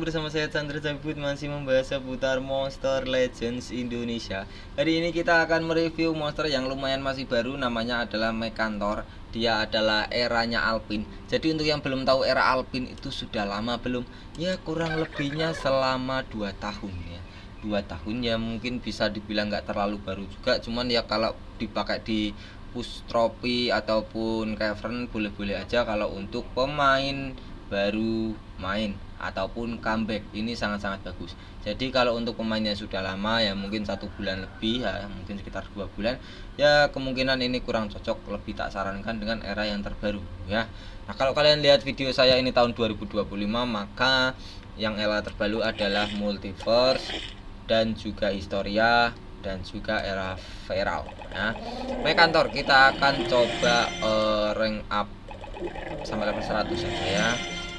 bersama saya Chandra Cabut masih membahas seputar Monster Legends Indonesia. Hari ini kita akan mereview monster yang lumayan masih baru, namanya adalah Mekantor. Dia adalah eranya Alpin. Jadi untuk yang belum tahu era Alpin itu sudah lama belum? Ya kurang lebihnya selama 2 tahun ya. 2 tahun ya mungkin bisa dibilang nggak terlalu baru juga, cuman ya kalau dipakai di push trophy ataupun cavern boleh-boleh aja. Kalau untuk pemain baru main ataupun comeback ini sangat-sangat bagus. Jadi kalau untuk pemain yang sudah lama ya mungkin 1 bulan lebih ya, mungkin sekitar 2 bulan ya, kemungkinan ini kurang cocok, lebih tak sarankan dengan era yang terbaru ya. Nah kalau kalian lihat video saya ini tahun 2025, maka yang era terbaru adalah Multiverse dan juga Historia dan juga era Feral ya. Mekantor kita akan coba rank up sampai level 100 saja ya.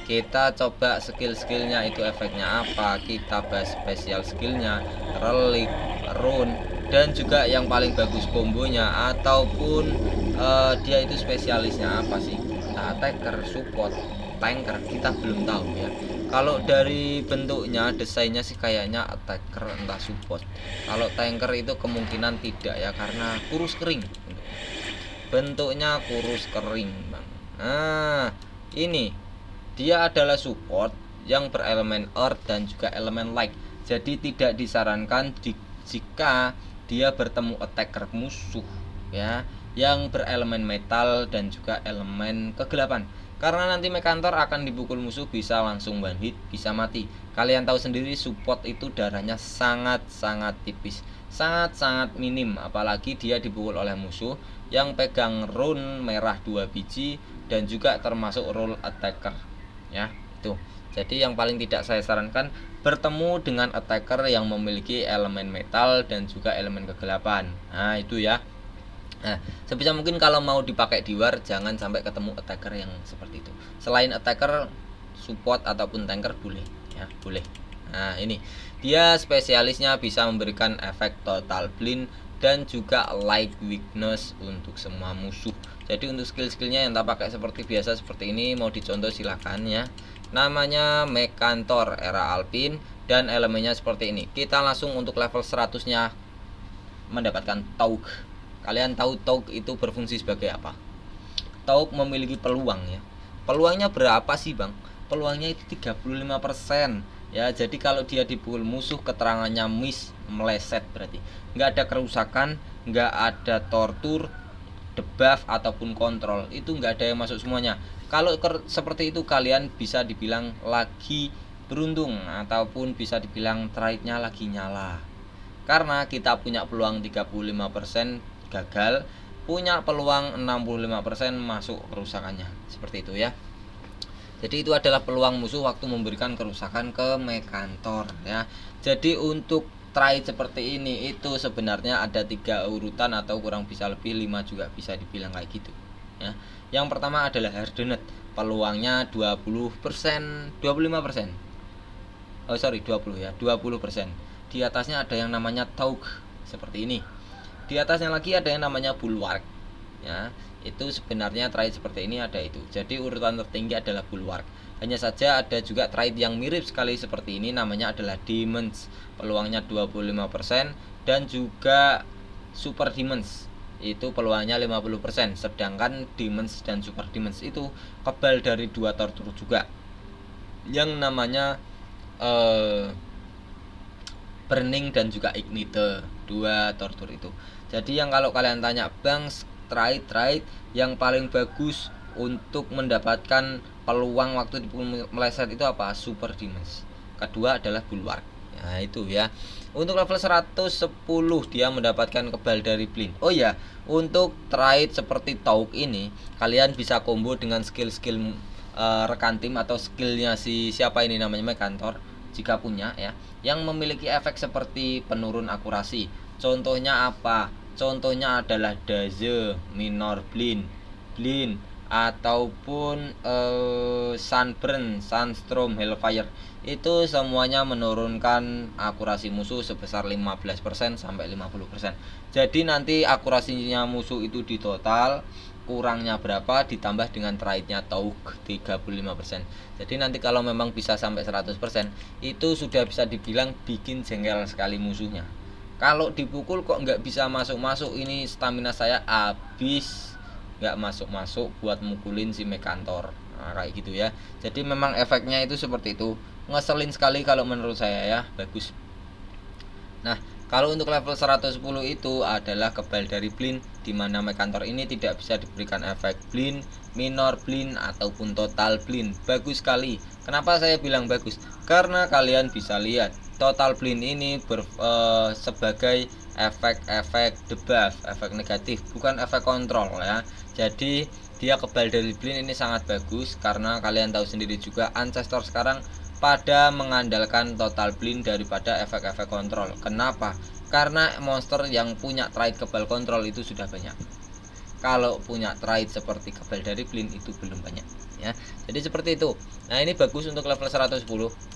Kita coba skill-skillnya itu efeknya apa, kita bahas spesial skillnya, relik, rune, dan juga yang paling bagus kombonya ataupun dia itu spesialisnya apa sih, entah attacker, support, tanker, kita belum tahu ya. Kalau dari bentuknya, desainnya sih kayaknya attacker entah support. Kalau tanker itu kemungkinan tidak ya, karena kurus kering bentuknya, kurus kering bang. Nah ini dia adalah support yang berelemen earth dan juga elemen light. Jadi tidak disarankan jika dia bertemu attacker musuh ya yang berelemen metal dan juga elemen kegelapan, karena nanti Mekantor akan dipukul musuh bisa langsung one hit, bisa mati. Kalian tahu sendiri support itu darahnya sangat-sangat tipis, sangat-sangat minim, apalagi dia dipukul oleh musuh yang pegang rune merah 2 biji dan juga termasuk role attacker ya. Itu jadi yang paling tidak saya sarankan bertemu dengan attacker yang memiliki elemen metal dan juga elemen kegelapan. Nah itu ya. Nah sebisa mungkin kalau mau dipakai di war jangan sampai ketemu attacker yang seperti itu. Selain attacker, support ataupun tanker boleh ya, boleh. Nah ini dia spesialisnya bisa memberikan efek total blind dan juga light weakness untuk semua musuh. Jadi untuk skill-skillnya yang tak pakai seperti biasa seperti ini, mau dicontoh silahkan ya. Namanya Mekantor era Alpin dan elemennya seperti ini. Kita langsung untuk level 100 nya mendapatkan Taug. Kalian tahu Taug itu berfungsi sebagai apa? Taug memiliki peluang ya. Peluangnya berapa sih bang? Peluangnya itu 35% ya. Jadi kalau dia dipukul musuh keterangannya miss, meleset, berarti nggak ada kerusakan, nggak ada tortur, debuff ataupun kontrol, itu nggak ada yang masuk semuanya. Kalau seperti itu kalian bisa dibilang lagi beruntung ataupun bisa dibilang trade-nya lagi nyala, karena kita punya peluang 35% gagal, punya peluang 65% masuk kerusakannya, seperti itu ya. Jadi itu adalah peluang musuh waktu memberikan kerusakan ke Mekantor ya. Jadi untuk trade seperti ini itu sebenarnya ada 3 urutan atau kurang bisa lebih 5 juga bisa dibilang kayak gitu ya. Yang pertama adalah Hardened, peluangnya 20%, 25%. Oh sorry 20 ya, 20%. Di atasnya ada yang namanya Taug seperti ini. Di atasnya lagi ada yang namanya Bulwark ya. Itu sebenarnya trade seperti ini ada itu. Jadi urutan tertinggi adalah Bulwark. Hanya saja ada juga trade yang mirip sekali seperti ini, namanya adalah Demons, peluangnya 25%, dan juga Super Demons itu peluangnya 50%. Sedangkan Demons dan Super Demons itu kebal dari 2 tortur juga, yang namanya Burning dan juga Ignite, 2 tortur itu. Jadi yang kalau kalian tanya bang, trade yang paling bagus untuk mendapatkan peluang waktu dipukul meleset itu apa? Super Demons. Kedua adalah Bulwark. Nah itu ya. Untuk level 110 dia mendapatkan kebal dari blind. Oh ya, untuk trade seperti Taug ini kalian bisa combo dengan skill-skill rekan tim atau skillnya si siapa ini namanya Mekantor jika punya ya, yang memiliki efek seperti penurun akurasi. Contohnya apa? Contohnya adalah Daze, Minor Blind, ataupun Sunburn, Sunstorm, Hellfire. Itu semuanya menurunkan akurasi musuh sebesar 15% sampai 50%. Jadi nanti akurasinya musuh itu di total, kurangnya berapa ditambah dengan trade-nya Taug 35%. Jadi nanti kalau memang bisa sampai 100% itu sudah bisa dibilang bikin jengkel sekali musuhnya. Kalau dipukul kok nggak bisa masuk-masuk, ini stamina saya habis, nggak masuk-masuk buat mukulin si Mekantor. Nah, kayak gitu ya. Jadi memang efeknya itu seperti itu. Ngeselin sekali kalau menurut saya ya. Bagus. Nah, kalau untuk level 110 itu adalah kebal dari blind, di mana Mekantor ini tidak bisa diberikan efek blind, minor blind ataupun total blind. Bagus sekali. Kenapa saya bilang bagus? Karena kalian bisa lihat total blind ini sebagai efek-efek debuff, efek negatif, bukan efek kontrol ya. Jadi dia kebal dari blind ini sangat bagus karena kalian tahu sendiri juga Ancestor sekarang pada mengandalkan total blind daripada efek-efek kontrol. Kenapa? Karena monster yang punya trait kebal kontrol itu sudah banyak. Kalau punya trait seperti kebal dari blind itu belum banyak ya. Jadi seperti itu. Nah, ini bagus untuk level 110.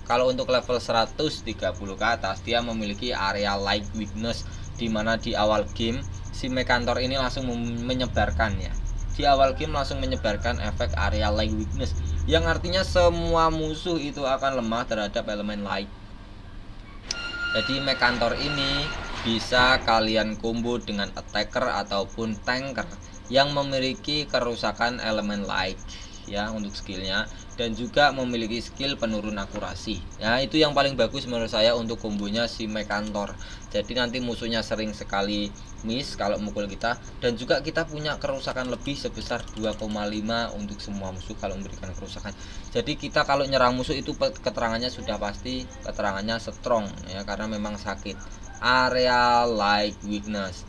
Kalau untuk level 130 ke atas dia memiliki area light weakness, di mana di awal game si Mekantor ini langsung menyebarkan ya. Di awal game langsung menyebarkan efek area light weakness, yang artinya semua musuh itu akan lemah terhadap elemen light. Jadi Mekantor ini bisa kalian combo dengan attacker ataupun tanker yang memiliki kerusakan elemen light ya untuk skillnya, dan juga memiliki skill penurun akurasi ya. Itu yang paling bagus menurut saya untuk kombonya si Mekantor. Jadi nanti musuhnya sering sekali miss kalau mukul kita, dan juga kita punya kerusakan lebih sebesar 2,5 untuk semua musuh kalau memberikan kerusakan. Jadi kita kalau nyerang musuh itu keterangannya sudah pasti keterangannya strong ya, karena memang sakit. Area light weakness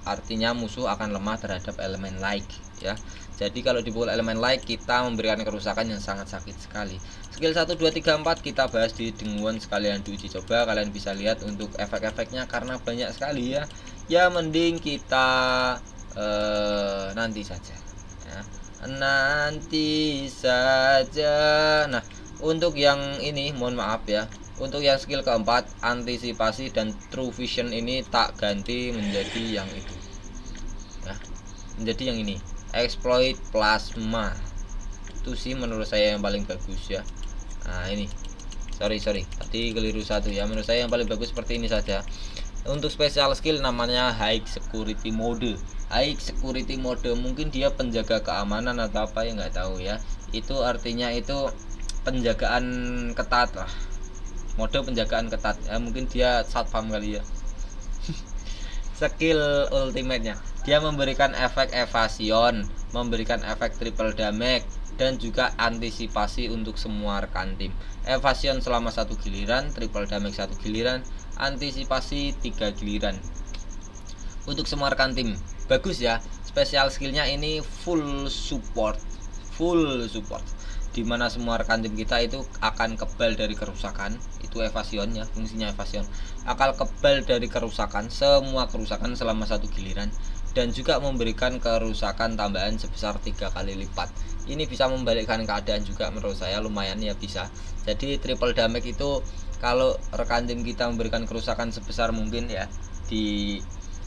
artinya musuh akan lemah terhadap elemen light ya. Jadi kalau dipukul elemen light kita memberikan kerusakan yang sangat sakit sekali. Skill 1, 2, 3, 4 kita bahas di denguan sekalian diuji coba. Kalian bisa lihat untuk efek-efeknya karena banyak sekali ya. Ya mending kita nanti saja ya. Nanti saja. Nah, untuk yang ini mohon maaf ya. Untuk yang skill keempat, antisipasi dan true vision ini tak ganti menjadi yang itu ya, menjadi yang ini, exploit plasma. Itu sih menurut saya yang paling bagus ya. Nah ini sorry tadi keliru satu ya. Menurut saya yang paling bagus seperti ini saja. Untuk special skill namanya high security mode. High security mode mungkin dia penjaga keamanan atau apa ya, nggak tahu ya. Itu artinya itu penjagaan ketat lah, mode penjagaan ketat ya, mungkin dia satpam kali ya. Skill ultimate-nya dia memberikan efek evasion, memberikan efek triple damage, dan juga antisipasi untuk semua rekan tim. Evasion selama 1 giliran, triple damage 1 giliran, antisipasi 3 giliran untuk semua rekan tim. Bagus ya. Special skillnya ini full support, dimana semua rekan tim kita itu akan kebal dari kerusakan. Itu evasionnya, fungsinya evasion, akan kebal dari kerusakan, semua kerusakan selama 1 giliran, dan juga memberikan kerusakan tambahan sebesar 3 kali lipat. Ini bisa membalikkan keadaan juga menurut saya, lumayan ya bisa. Jadi triple damage itu kalau rekan tim kita memberikan kerusakan sebesar mungkin ya,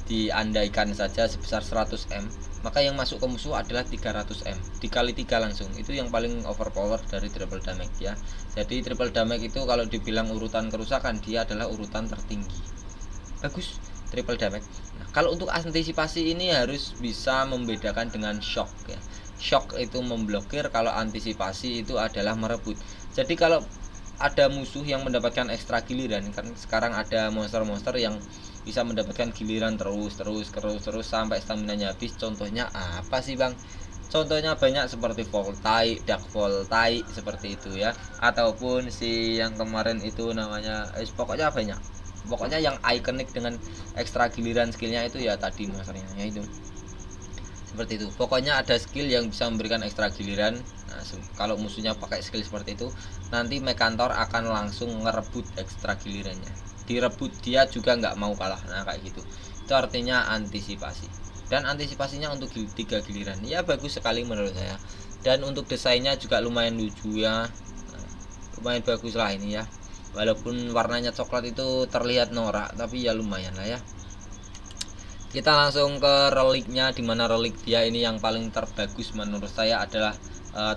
diandaikan saja sebesar 100M, maka yang masuk ke musuh adalah 300M dikali 3 langsung. Itu yang paling overpower dari triple damage ya. Jadi triple damage itu kalau dibilang urutan kerusakan, dia adalah urutan tertinggi. Bagus triple damage. Nah, kalau untuk antisipasi ini harus bisa membedakan dengan shock ya. Shock itu memblokir, kalau antisipasi itu adalah merebut. Jadi kalau ada musuh yang mendapatkan ekstra giliran, kan sekarang ada monster-monster yang bisa mendapatkan giliran terus sampai stamina-nya habis. Contohnya apa sih bang? Contohnya banyak seperti Voltai, Dark Voltai seperti itu ya, ataupun si yang kemarin itu namanya pokoknya banyak. Pokoknya yang ikonik dengan ekstra giliran skillnya itu ya tadi monsternya ya itu. Seperti itu. Pokoknya ada skill yang bisa memberikan ekstra giliran. Nah, kalau musuhnya pakai skill seperti itu, nanti Mekantor akan langsung ngerebut ekstra gilirannya. Direbut dia juga nggak mau kalah. Nah kayak gitu. Itu artinya antisipasi. Dan antisipasinya untuk 3 giliran. Ya bagus sekali menurut saya. Dan untuk desainnya juga lumayan lucu ya. Nah, lumayan bagus lah ini ya. Walaupun warnanya coklat itu terlihat norak, tapi ya lumayan lah ya. Kita langsung ke reliknya, dimana relik dia ini yang paling terbagus menurut saya adalah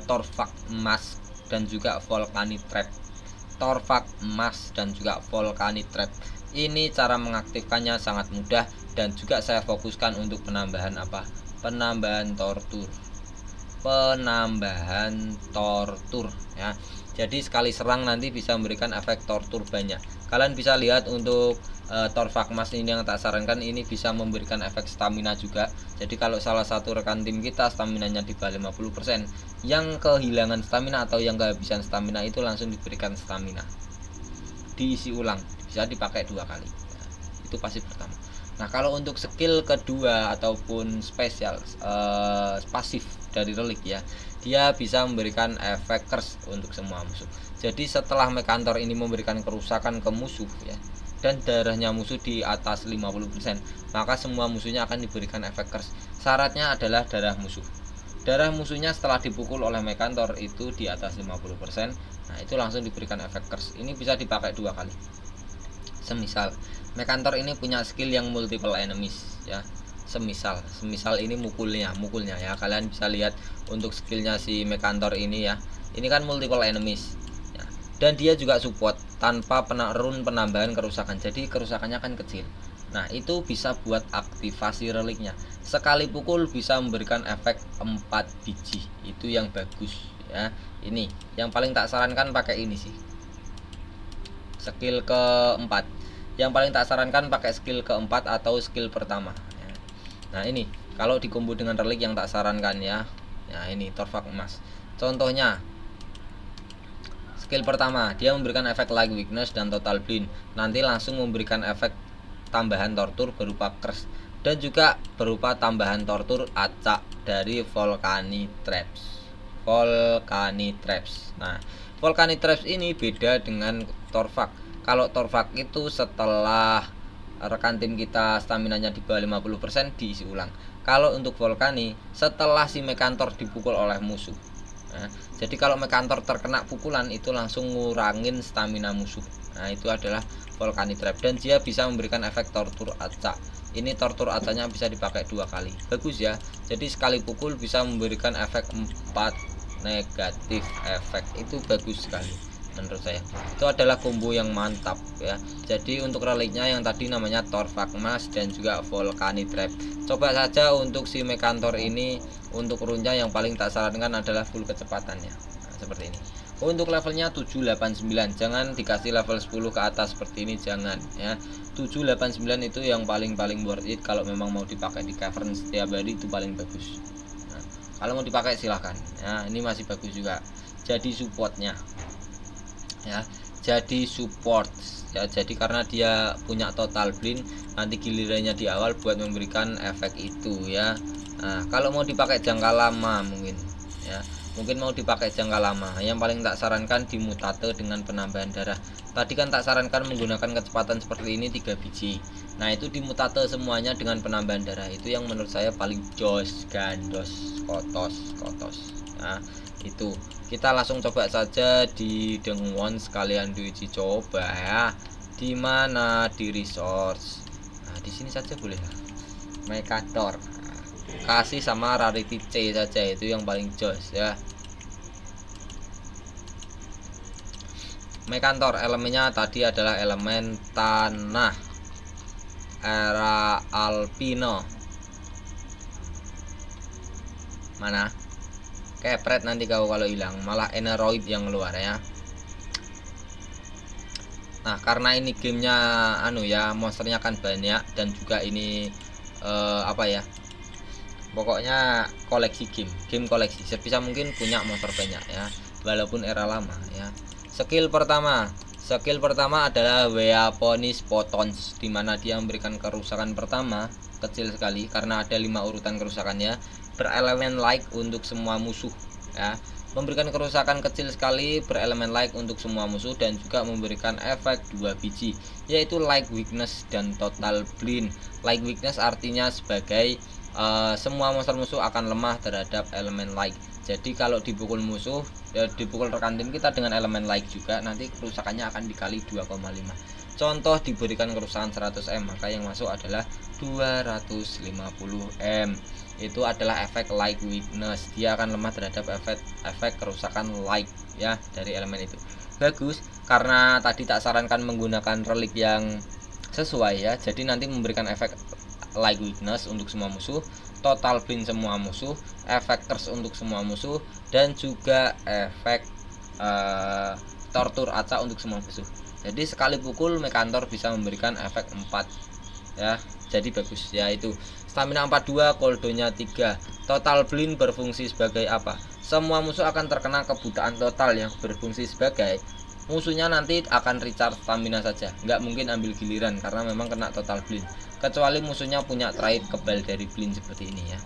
Torvak Mask dan juga Volcanic Trap. Torvak Mask dan juga Volcanic Trap ini cara mengaktifkannya sangat mudah, dan juga saya fokuskan untuk penambahan apa? Penambahan tortur ya. Jadi sekali serang nanti bisa memberikan efek tortur banyak. Kalian bisa lihat untuk Torvak Mas ini yang tak sarankan, ini bisa memberikan efek stamina juga. Jadi kalau salah satu rekan tim kita staminanya di bawah 50%, yang kehilangan stamina atau yang kehabisan stamina itu langsung diberikan stamina, diisi ulang, bisa dipakai 2 kali ya, itu pasti pertama. Nah kalau untuk skill kedua ataupun spesial pasif dari relik ya, dia bisa memberikan efek curse untuk semua musuh. Jadi setelah Mekantor ini memberikan kerusakan ke musuh ya, dan darahnya musuh di atas 50%, maka semua musuhnya akan diberikan efek curse. Syaratnya adalah darah musuh. Darah musuhnya setelah dipukul oleh Mekantor itu di atas 50%, nah itu langsung diberikan efek curse. Ini bisa dipakai 2 kali. Semisal Mekantor ini punya skill yang multiple enemies ya. Semisal ini mukulnya ya, kalian bisa lihat untuk skillnya si Mekantor ini ya. Ini kan multiple enemies ya. Dan dia juga support tanpa rune penambahan kerusakan, jadi kerusakannya kan kecil. Nah itu bisa buat aktivasi reliknya. Sekali pukul bisa memberikan efek 4 biji, itu yang bagus ya. Ini yang paling tak sarankan pakai ini sih, skill keempat. Yang paling tak sarankan pakai skill keempat atau skill pertama ya. Nah ini kalau dikombo dengan relik yang tak sarankan ya. Nah ini Torvak Emas. Contohnya skill pertama, dia memberikan efek Light Weakness dan Total Blind. Nanti langsung memberikan efek tambahan tortur berupa curse, dan juga berupa tambahan tortur acak dari Volcanic Traps. Nah Volcanic Traps ini beda dengan Torvak. Kalau Torvak itu setelah rekan tim kita staminanya di bawah 50% diisi ulang. Kalau untuk Volcani setelah si Mekantor dipukul oleh musuh. Nah, jadi kalau Mekantor terkena pukulan itu langsung ngurangin stamina musuh. Nah itu adalah Volcanic Trap, dan dia bisa memberikan efek tortur acak. Ini tortur acaknya bisa dipakai 2 kali. Bagus ya. Jadi sekali pukul bisa memberikan efek 4 negatif efek. Itu bagus sekali menurut saya. Itu adalah combo yang mantap ya. Jadi untuk reliknya yang tadi namanya Torvak Mas dan juga Volcanic Trap. Coba saja untuk si Mekantor ini. Untuk runnya yang paling tak sarankan adalah full kecepatannya. Nah, seperti ini. Untuk levelnya 789, jangan dikasih level 10 ke atas seperti ini, jangan ya. 789 itu yang paling worth it kalau memang mau dipakai di cavern setiap hari, itu paling bagus. Nah, kalau mau dipakai silahkan ya, ini masih bagus juga. Jadi supportnya ya, jadi support ya. Jadi karena dia punya Total Blind, nanti gilirannya di awal buat memberikan efek itu ya. Nah kalau mau dipakai jangka lama mungkin mau dipakai jangka lama, yang paling tak sarankan di mutate dengan penambahan darah. Tadi kan tak sarankan menggunakan kecepatan seperti ini 3 biji. Nah itu di mutate semuanya dengan penambahan darah, itu yang menurut saya paling jos, gandos, kotos nah itu. Kita langsung coba saja di Dengwon, sekalian diuji coba ya. Dimana di resource, nah di sini saja boleh ya. Mekantor kasih sama rarity C saja, itu yang paling jos ya. Mekantor elemennya tadi adalah elemen tanah, era alpino. Mana kepret nanti kau kalau hilang, malah eneroid yang keluar ya. Nah karena ini gamenya monsternya kan banyak, dan juga ini apa ya, pokoknya koleksi game koleksi, sebisa mungkin punya monster banyak ya, walaupun era lama ya. Skill pertama adalah Weaponis Potons, dimana dia memberikan kerusakan pertama kecil sekali karena ada 5 urutan kerusakannya, berelemen like untuk semua musuh ya. Memberikan kerusakan kecil sekali berelemen like untuk semua musuh, dan juga memberikan efek 2 biji, yaitu Light Weakness dan Total Blind. Light Weakness artinya sebagai semua monster musuh akan lemah terhadap elemen like. Jadi kalau dipukul musuh, dipukul rekan tim kita dengan elemen like juga, nanti kerusakannya akan dikali 2,5. Contoh diberikan kerusakan 100M, maka yang masuk adalah 250M. Itu adalah efek like weakness. Dia akan lemah terhadap efek kerusakan like ya dari elemen itu. Bagus, karena tadi tak sarankan menggunakan relik yang sesuai ya. Jadi nanti memberikan efek like weakness untuk semua musuh, total blind semua musuh, efek curse untuk semua musuh, dan juga efek tortur acak untuk semua musuh. Jadi sekali pukul Mekantor bisa memberikan efek 4 ya. Jadi bagus ya. Itu stamina 42, koldonya 3. Total blind berfungsi sebagai apa? Semua musuh akan terkena kebutaan total yang berfungsi sebagai musuhnya nanti akan recharge stamina saja, nggak mungkin ambil giliran karena memang kena total blind, kecuali musuhnya punya trait kebal dari blind seperti ini ya.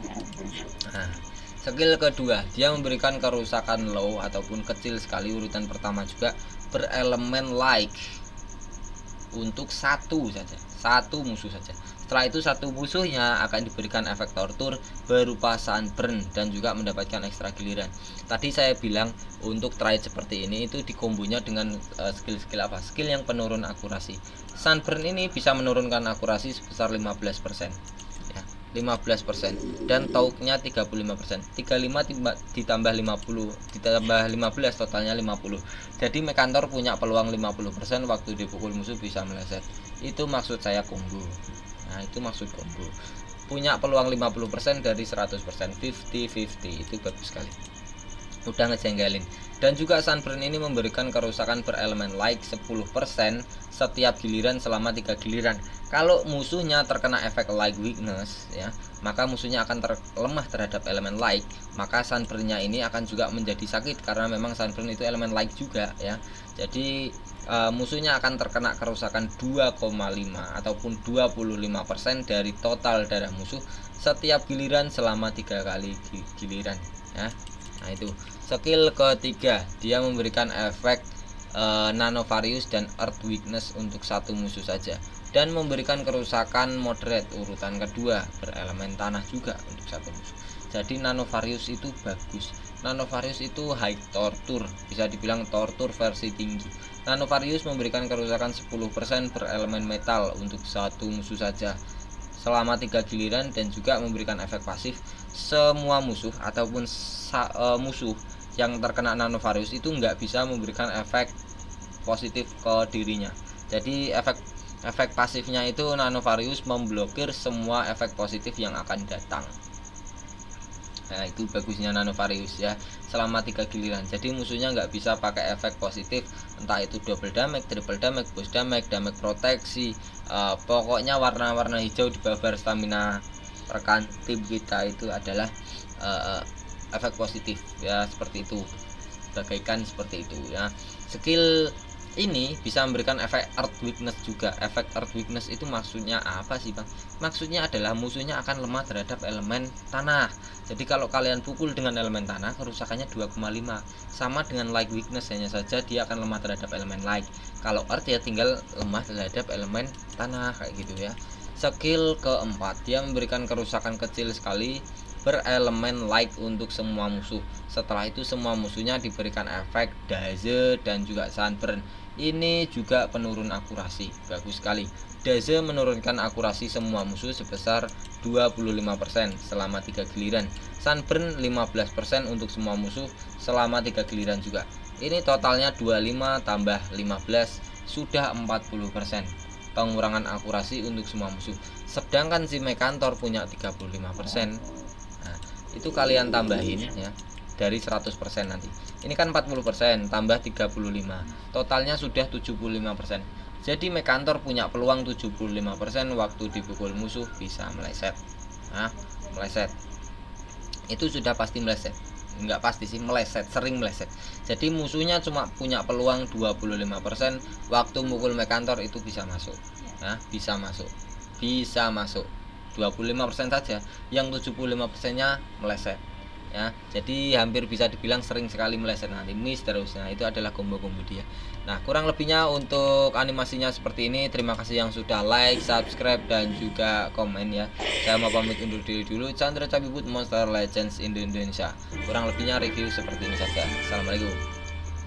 Nah, skill kedua, dia memberikan kerusakan low ataupun kecil sekali. Urutan pertama juga berelemen like untuk satu musuh saja. Setelah itu satu musuhnya akan diberikan efek tortur berupa sunburn dan juga mendapatkan ekstra giliran. Tadi saya bilang untuk trait seperti ini itu dikombonya dengan skill apa? Skill yang penurun akurasi. Sunburn ini bisa menurunkan akurasi sebesar 15%. Ya, 15% dan tauknya 35%. 35 ditambah 50 ditambah 15 totalnya 50. Jadi Mekantor punya peluang 50% waktu dipukul musuh bisa meleset. Itu maksud saya combo. Nah, itu maksud combo. Punya peluang 50% dari 100%, 50-50. Itu bagus sekali. Udah ngejengkelin. Dan juga sunburn ini memberikan kerusakan berelemen like 10% setiap giliran selama 3 giliran. Kalau musuhnya terkena efek like weakness ya, maka musuhnya akan lemah terhadap elemen like, maka sunburn-nya ini akan juga menjadi sakit karena memang sunburn itu elemen like juga ya. Jadi musuhnya akan terkena kerusakan 2,5 ataupun 25% dari total darah musuh setiap giliran selama 3 kali giliran ya. Nah, itu skill ketiga, dia memberikan efek Nanovarius dan Earth Weakness untuk satu musuh saja dan memberikan kerusakan moderate. Urutan kedua berelemen tanah juga untuk satu musuh. Jadi Nanovarius itu bagus. Nanovarius itu high torture, bisa dibilang torture versi tinggi. Nanovarius memberikan kerusakan 10% berelemen metal untuk satu musuh saja selama 3 giliran dan juga memberikan efek pasif. Semua musuh ataupun musuh yang terkena Nanovarius itu nggak bisa memberikan efek positif ke dirinya. Jadi efek pasifnya itu Nanovarius memblokir semua efek positif yang akan datang. Nah, itu bagusnya Nanovarius ya, selama 3 giliran. Jadi musuhnya nggak bisa pakai efek positif, entah itu double damage, triple damage, boost damage, damage proteksi, pokoknya warna-warna hijau di bawah stamina rekan tim kita itu adalah efek positif ya, seperti itu, bagaikan seperti itu ya. Skill ini bisa memberikan efek Earth Weakness juga. Efek Earth Weakness itu maksudnya apa sih Bang? Maksudnya adalah musuhnya akan lemah terhadap elemen tanah. Jadi kalau kalian pukul dengan elemen tanah, kerusakannya 2,5. Sama dengan Light Weakness, hanya saja dia akan lemah terhadap elemen Light. Kalau Earth ya tinggal lemah terhadap elemen tanah kayak gitu ya. Skill keempat, dia memberikan kerusakan kecil sekali berelemen light untuk semua musuh. Setelah itu semua musuhnya diberikan efek daze dan juga sunburn. Ini juga penurun akurasi, bagus sekali. Daze menurunkan akurasi semua musuh sebesar 25% selama 3 giliran. Sunburn 15% untuk semua musuh selama 3 giliran juga. Ini totalnya 25 tambah 15 sudah 40%. Pengurangan akurasi untuk semua musuh. Sedangkan si Mekantor punya 35%. Nah, itu kalian tambahin ya dari 100% nanti. Ini kan 40% tambah 35. Totalnya sudah 75%. Jadi Mekantor punya peluang 75% waktu dipukul musuh bisa meleset. Nah, meleset. Itu sudah pasti meleset. Enggak pasti sih, meleset, sering meleset. Jadi musuhnya cuma punya peluang 25%, waktu mukul Mekantor itu bisa masuk. Nah, bisa masuk. Bisa masuk. 25% saja, yang 75%-nya meleset ya. Jadi hampir bisa dibilang sering sekali meleset, nanti miss terus. Nah, itu adalah combo-combo dia. Nah, kurang lebihnya untuk animasinya seperti ini. Terima kasih yang sudah like, subscribe, dan juga komen ya. Saya mau pamit undur diri dulu. Chandra Cabibut, Monster Legends Indonesia. Kurang lebihnya review seperti ini saja. Assalamualaikum.